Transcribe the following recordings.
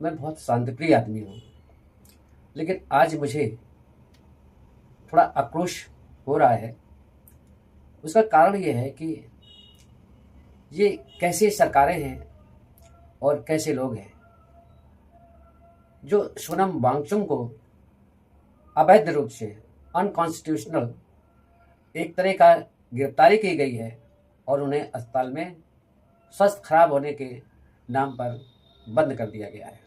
मैं बहुत शांतिप्रिय आदमी हूँ, लेकिन आज मुझे थोड़ा आक्रोश हो रहा है। उसका कारण ये है कि ये कैसी सरकारें हैं और कैसे लोग हैं जो सोनम वांगचुक को अवैध रूप से अनकॉन्स्टिट्यूशनल एक तरह का गिरफ्तारी की गई है और उन्हें अस्पताल में स्वास्थ्य खराब होने के नाम पर बंद कर दिया गया है।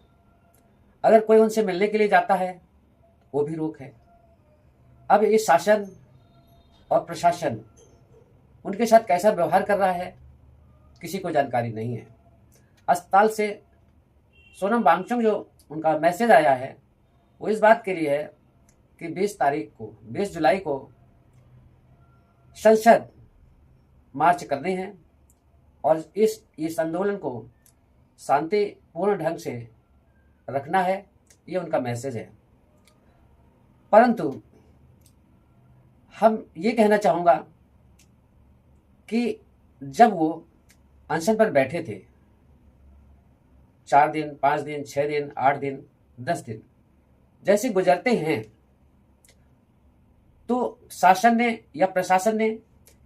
अगर कोई उनसे मिलने के लिए जाता है वो भी रोक है। अब ये शासन और प्रशासन उनके साथ कैसा व्यवहार कर रहा है किसी को जानकारी नहीं है। अस्पताल से सोनम वांगचुक जो उनका मैसेज आया है वो इस बात के लिए है कि 20 जुलाई को संसद मार्च करने हैं और इस आंदोलन को शांतिपूर्ण ढंग से रखना है। ये उनका मैसेज है। परंतु हम ये कहना चाहूँगा कि जब वो अनशन पर बैठे थे 4 दिन, 5 दिन, 6 दिन, 8 दिन, 10 दिन जैसे गुजरते हैं तो शासन ने या प्रशासन ने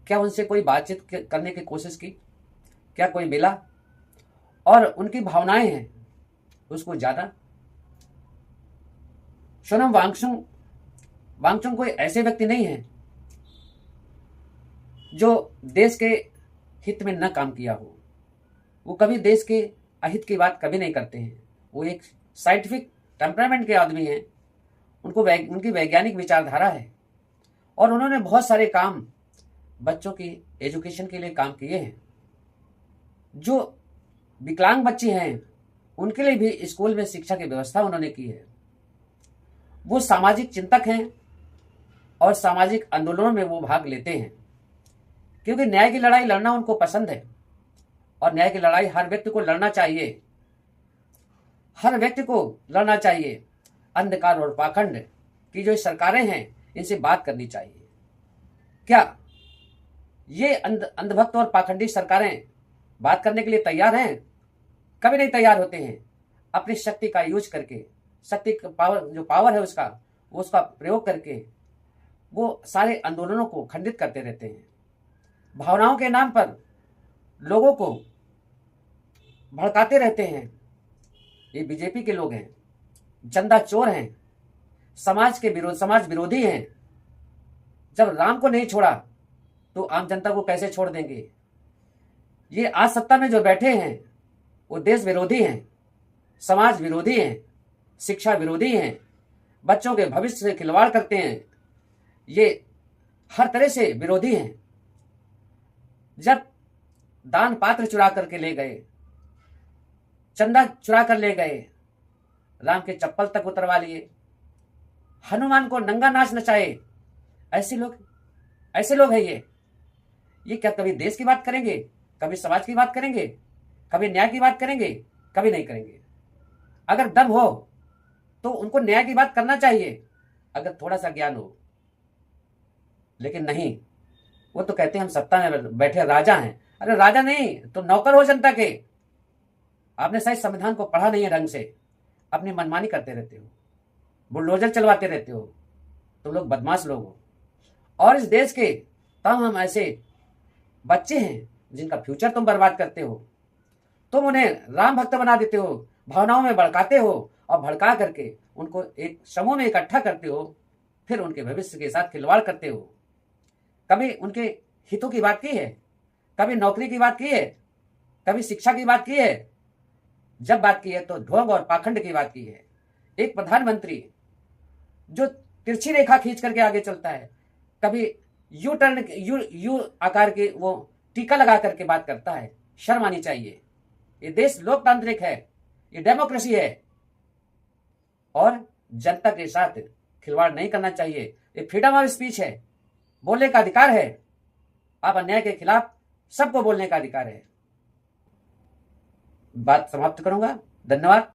क्या उनसे कोई बातचीत करने की कोशिश की? क्या कोई मिला और उनकी भावनाएं हैं उसको जाना? सोनम वांगचुक कोई ऐसे व्यक्ति नहीं है जो देश के हित में न काम किया हो। वो कभी देश के अहित की बात कभी नहीं करते हैं। वो एक साइंटिफिक टेम्परामेंट के आदमी हैं। उनकी वैज्ञानिक विचारधारा है और उन्होंने बहुत सारे काम बच्चों की एजुकेशन के लिए काम किए हैं। जो विकलांग बच्चे हैं उनके लिए भी स्कूल में शिक्षा की व्यवस्था उन्होंने की है। वो सामाजिक चिंतक हैं और सामाजिक आंदोलनों में वो भाग लेते हैं क्योंकि न्याय की लड़ाई लड़ना उनको पसंद है और न्याय की लड़ाई हर व्यक्ति को लड़ना चाहिए। हर व्यक्ति को लड़ना चाहिए। अंधकार और पाखंड की जो सरकारें हैं इनसे बात करनी चाहिए। क्या ये अंधभक्त और पाखंडी सरकारें बात करने के लिए तैयार हैं? कभी नहीं तैयार होते हैं। अपनी शक्ति का यूज करके, शक्ति का पावर है उसका प्रयोग करके वो सारे आंदोलनों को खंडित करते रहते हैं। भावनाओं के नाम पर लोगों को भड़काते रहते हैं। ये बीजेपी के लोग हैं, चंदा चोर हैं, समाज विरोधी हैं। जब राम को नहीं छोड़ा तो आम जनता को कैसे छोड़ देंगे? ये आज सत्ता में जो बैठे हैं वो देश विरोधी हैं, समाज विरोधी हैं, शिक्षा विरोधी हैं, बच्चों के भविष्य से खिलवाड़ करते हैं। ये हर तरह से विरोधी हैं। जब दान पात्र चुरा करके ले गए, चंदा चुरा कर ले गए, राम के चप्पल तक उतरवा लिए, हनुमान को नंगा नाच नचाए, ऐसे लोग हैं ये क्या कभी देश की बात करेंगे? कभी समाज की बात करेंगे? कभी न्याय की बात करेंगे? कभी नहीं करेंगे। अगर दम हो तो उनको न्याय की बात करना चाहिए, अगर थोड़ा सा ज्ञान हो। लेकिन नहीं, वो तो कहते हैं हम सत्ता में बैठे राजा हैं। अरे राजा नहीं तो नौकर हो जनता के। आपने शायद संविधान को पढ़ा नहीं है ढंग से, अपनी मनमानी करते रहते हो, बुलडोजर चलवाते रहते हो। तुम लोग बदमाश लोग हो और इस देश के हम ऐसे बच्चे हैं जिनका फ्यूचर तुम बर्बाद करते हो। तुम उन्हें राम भक्त बना देते हो, भावनाओं में भड़काते हो और भड़का करके उनको एक समूह में इकट्ठा करते हो, फिर उनके भविष्य के साथ खिलवाड़ करते हो। कभी उनके हितों की बात की है? कभी नौकरी की बात की है? कभी शिक्षा की बात की है? जब बात की है तो ढोंग और पाखंड की बात की है। एक प्रधानमंत्री जो तिरछी रेखा खींच करके आगे चलता है, कभी यू आकार के वो टीका लगा करके बात करता है, शर्म आनी चाहिए। ये देश लोकतांत्रिक है, ये डेमोक्रेसी है और जनता के साथ खिलवाड़ नहीं करना चाहिए। ये फ्रीडम ऑफ स्पीच है, बोलने का अधिकार है। आप अन्याय के खिलाफ सबको बोलने का अधिकार है। बात समाप्त करूंगा। धन्यवाद।